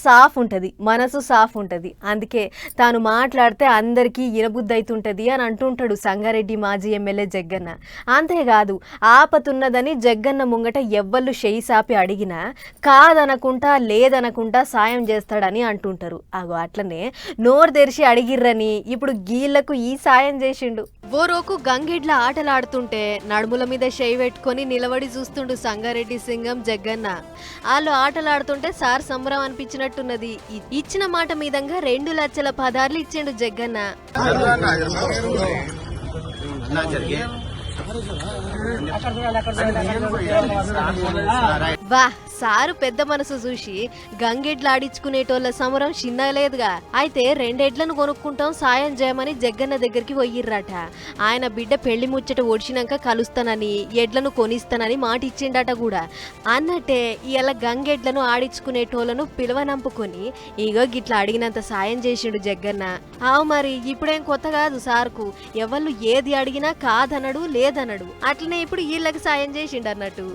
సాఫ్ ఉంటుంది, మనసు సాఫ్ ఉంటుంది. అందుకే తాను మాట్లాడితే అందరికీ ఇనబుద్ధి అవుతుంటుంది అని అంటుంటాడు సంగారెడ్డి మాజీ ఎమ్మెల్యే జగ్గన్న. అంతేకాదు ఆపతున్నదని జగ్గన్న ముంగట ఎవ్వళ్ళు చేయి సాపి అడిగినా కాదనకుండా లేదనకుండా సాయం చేస్తాడని అంటుంటారు. అగో అట్లనే నోరు తెరిచి అడిగిర్రని ఇప్పుడు గీళ్లకు ఈ సాయం చేసిండు. ఓ రోజు గంగిడ్ల ఆటలాడుతుంటే నడుముల మీద చేయి పెట్టుకొని నిలబడి చూస్తుండు సంగారెడ్డి సింగం జగ్గన్న. వాళ్ళు ఆటలాడుతుంటే సార్ సంబరం అనిపించినట్టున్నది. ఇచ్చిన మాట మీదంగా 2 లక్షల పదార్లు ఇచ్చిండు జగ్గన్న. వా సారు పెద్ద మనసు చూసి గంగెడ్లు ఆడించుకునేటోళ్ళ సమరం చిన్నలేదుగా. అయితే 2 ఎడ్లను కొనుక్కుంటాం సాయం చేయమని జగ్గన్న దగ్గరికి పోయిర్రట. ఆయన బిడ్డ పెళ్లి ముచ్చట ఓడిచినాక కలుస్తానని ఎడ్లను కొనిస్తానని మాట ఇచ్చిండట కూడా. అన్నట్టే ఇలా గంగెడ్లను ఆడించుకునేటోళ్లను పిలవనంపుకొని ఇగో గిట్లా అడిగినంత సాయం చేసిండు జగ్గన్న. ఆవు మరి ఇప్పుడేం కొత్త కాదు సార్కు, ఎవళ్ళు ఏది అడిగినా కాదనడు లేదనడు. అట్లనే ఇప్పుడు వీళ్ళకి సాయం చేసిండు అన్నట్టు.